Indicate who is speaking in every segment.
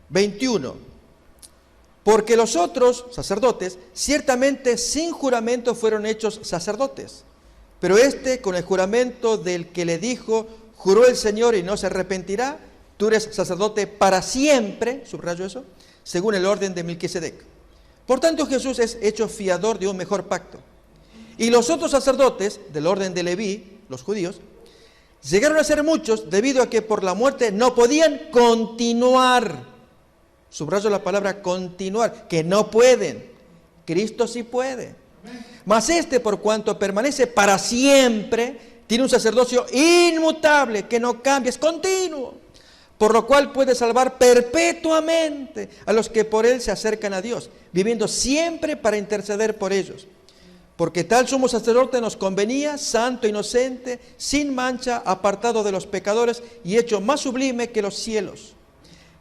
Speaker 1: 21. Porque los otros sacerdotes, ciertamente sin juramento fueron hechos sacerdotes, pero este con el juramento del que le dijo, juró el Señor y no se arrepentirá, tú eres sacerdote para siempre, subrayo eso, según el orden de Melquisedec. Por tanto, Jesús es hecho fiador de un mejor pacto. Y los otros sacerdotes del orden de Leví, los judíos, llegaron a ser muchos debido a que por la muerte no podían continuar. Subrayo la palabra continuar, que no pueden. Cristo sí puede. Mas este, por cuanto permanece para siempre, tiene un sacerdocio inmutable, que no cambia, es continuo, por lo cual puede salvar perpetuamente a los que por él se acercan a Dios, viviendo siempre para interceder por ellos. Porque tal sumo sacerdote nos convenía, santo, inocente, sin mancha, apartado de los pecadores y hecho más sublime que los cielos,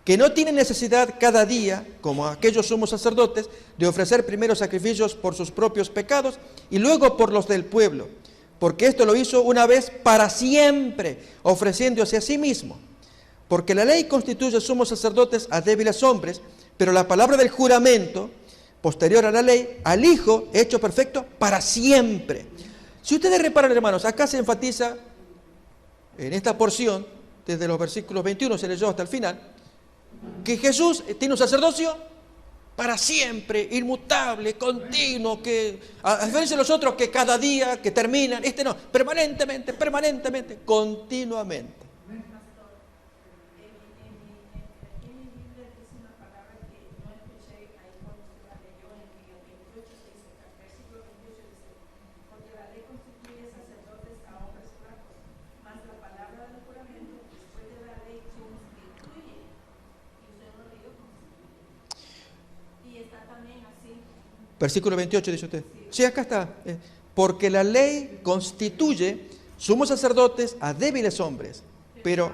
Speaker 1: que no tiene necesidad cada día, como aquellos sumos sacerdotes, de ofrecer primero sacrificios por sus propios pecados y luego por los del pueblo, porque esto lo hizo una vez para siempre, ofreciéndose a sí mismo. Porque la ley constituye sumos sacerdotes a débiles hombres, pero la palabra del juramento, posterior a la ley, al Hijo hecho perfecto para siempre. Si ustedes reparan, hermanos, acá se enfatiza en esta porción, desde los versículos 21 se leyó hasta el final, que Jesús tiene un sacerdocio para siempre, inmutable, continuo, que a diferencia de los otros que cada día, que terminan, este no, permanentemente, continuamente. Versículo 28 dice usted. Sí, acá está. Porque la ley constituye sumos sacerdotes a débiles hombres, pero...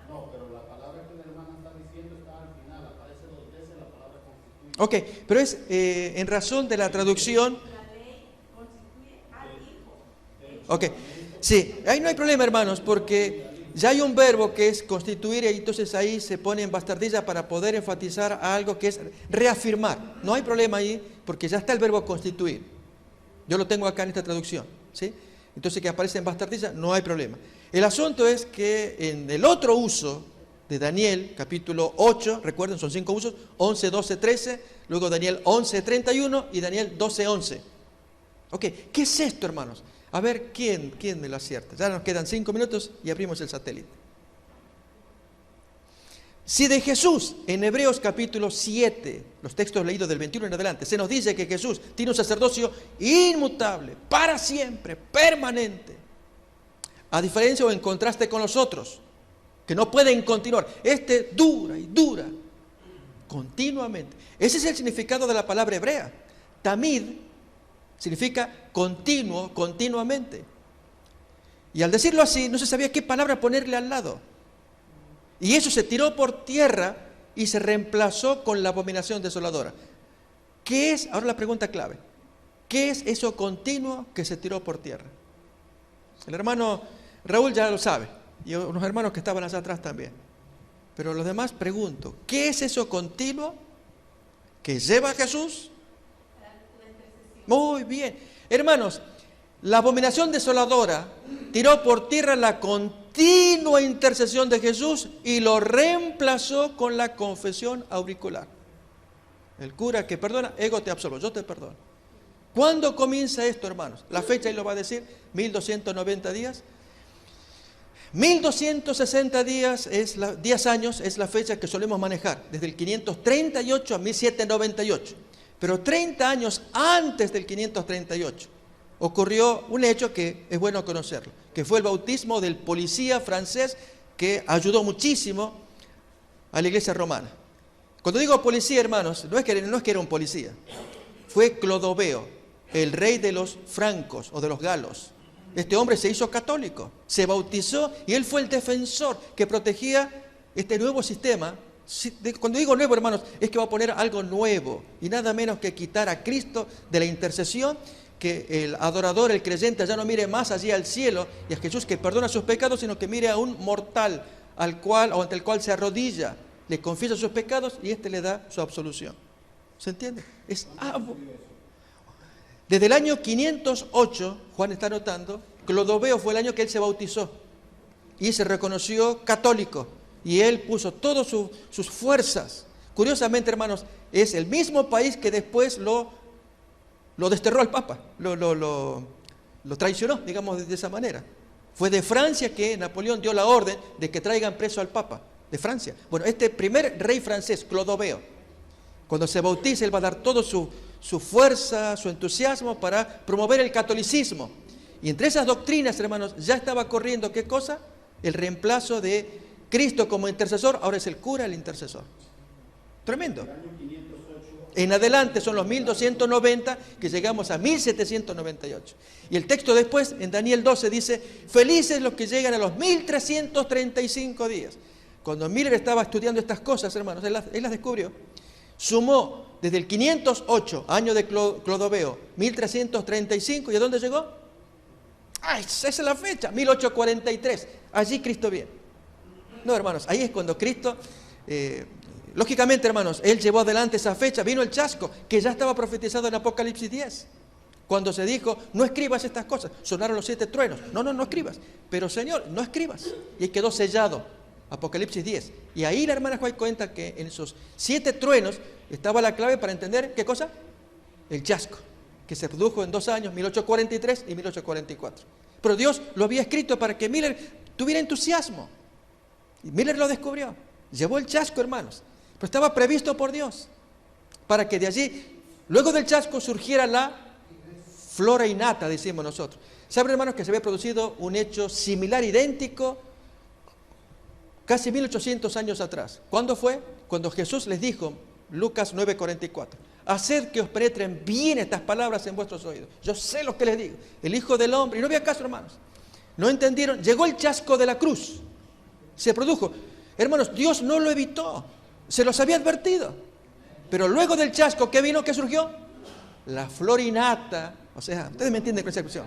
Speaker 2: No, pero la palabra que la hermana está diciendo está al final, aparece 2 veces la palabra constituye.
Speaker 1: Ok, pero es en razón de la traducción...
Speaker 3: La ley constituye al Hijo.
Speaker 1: Ok, sí, ahí no hay problema, hermanos, porque ya hay un verbo que es constituir y entonces ahí se pone en bastardilla para poder enfatizar algo que es reafirmar. No hay problema ahí porque ya está el verbo constituir. Yo lo tengo acá en esta traducción, ¿sí? Entonces que aparece en bastardilla, no hay problema. El asunto es que en el otro uso de Daniel, capítulo 8, recuerden, son 5 usos, 11, 12, 13, luego Daniel 11, 31 y Daniel 12, 11. Ok, ¿qué es esto, hermanos? A ver, ¿quién me lo acierta? Ya nos quedan 5 minutos y abrimos el satélite. Si de Jesús, en Hebreos capítulo 7, los textos leídos del 21 en adelante, se nos dice que Jesús tiene un sacerdocio inmutable, para siempre, permanente, a diferencia o en contraste con los otros, que no pueden continuar. Este dura y dura, continuamente. Ese es el significado de la palabra hebrea. Tamid significa continuo, continuamente. Y al decirlo así, no se sabía qué palabra ponerle al lado. Y eso se tiró por tierra y se reemplazó con la abominación desoladora. ¿Qué es? Ahora la pregunta clave. ¿Qué es eso continuo que se tiró por tierra? El hermano Raúl ya lo sabe, y unos hermanos que estaban allá atrás también. Pero los demás pregunto, ¿qué es eso continuo que lleva a Jesús? Muy bien. Hermanos, la abominación desoladora tiró por tierra la continua intercesión de Jesús y lo reemplazó con la confesión auricular. El cura que perdona, ego te absolvo, yo te perdono. ¿Cuándo comienza esto, hermanos? La fecha ahí lo va a decir, 1290 días. 1260 días, 10 años es la fecha que solemos manejar, desde el 538 a 1798. Pero 30 años antes del 538 ocurrió un hecho que es bueno conocerlo, que fue el bautismo del policía francés que ayudó muchísimo a la iglesia romana. Cuando digo policía, hermanos, no es que era un policía, fue Clodoveo, el rey de los francos o de los galos. Este hombre se hizo católico, se bautizó y él fue el defensor que protegía este nuevo sistema. Cuando digo nuevo, hermanos, es que va a poner algo nuevo y nada menos que quitar a Cristo de la intercesión, que el adorador, el creyente ya no mire más allí al cielo y a Jesús que perdona sus pecados, sino que mire a un mortal, al cual o ante el cual se arrodilla, le confiesa sus pecados y éste le da su absolución. ¿Se entiende? Desde el año 508, Juan está anotando, Clodoveo fue el año que él se bautizó y se reconoció católico y él puso todas sus fuerzas. Curiosamente, hermanos, es el mismo país que después lo desterró al Papa, lo traicionó, digamos de esa manera. Fue de Francia que Napoleón dio la orden de que traigan preso al Papa, de Francia. Bueno, este primer rey francés, Clodoveo, cuando se bautiza, él va a dar toda su fuerza, su entusiasmo para promover el catolicismo. Y entre esas doctrinas, hermanos, ya estaba corriendo, ¿qué cosa? El reemplazo de Cristo como intercesor, ahora es el cura el intercesor. Tremendo. En adelante son los 1290 que llegamos a 1798. Y el texto después, en Daniel 12, dice, felices los que llegan a los 1335 días. Cuando Miller estaba estudiando estas cosas, hermanos, él las descubrió. Sumó desde el 508, año de Clodoveo, 1335, ¿y a dónde llegó? Esa es la fecha, 1843. Allí Cristo viene. No, hermanos, ahí es cuando Cristo... lógicamente, hermanos, él llevó adelante esa fecha, vino el chasco, que ya estaba profetizado en Apocalipsis 10. Cuando se dijo, no escribas estas cosas, sonaron los 7 truenos. No escribas. Pero Señor, no escribas. Y quedó sellado, Apocalipsis 10. Y ahí la hermana Juan cuenta que en esos 7 truenos estaba la clave para entender, ¿qué cosa? El chasco, que se produjo en 2 años, 1843 y 1844. Pero Dios lo había escrito para que Miller tuviera entusiasmo. Y Miller lo descubrió. Llevó el chasco, hermanos. Pero estaba previsto por Dios para que de allí, luego del chasco, surgiera la flora innata, decimos nosotros. ¿Saben, hermanos, que se había producido un hecho similar, idéntico, casi 1800 años atrás? ¿Cuándo fue? Cuando Jesús les dijo, Lucas 9:44, haced que os penetren bien estas palabras en vuestros oídos. Yo sé lo que les digo. El Hijo del Hombre, y no había caso, hermanos. No entendieron. Llegó el chasco de la cruz. Se produjo. Hermanos, Dios no lo evitó. Se los había advertido. Pero luego del chasco, ¿qué vino? ¿Qué surgió? La flor innata. O sea, ustedes me entienden con esa expresión.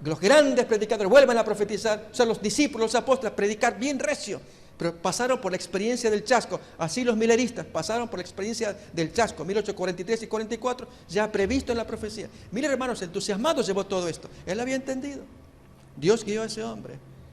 Speaker 1: Los grandes predicadores vuelven a profetizar. O sea, los discípulos, los apóstoles, a predicar bien recio. Pero pasaron por la experiencia del chasco. Así los mileristas pasaron por la experiencia del chasco. 1843 y 44, ya previsto en la profecía. Miller, hermanos, entusiasmados llevó todo esto. Él había entendido. Dios guió a ese hombre.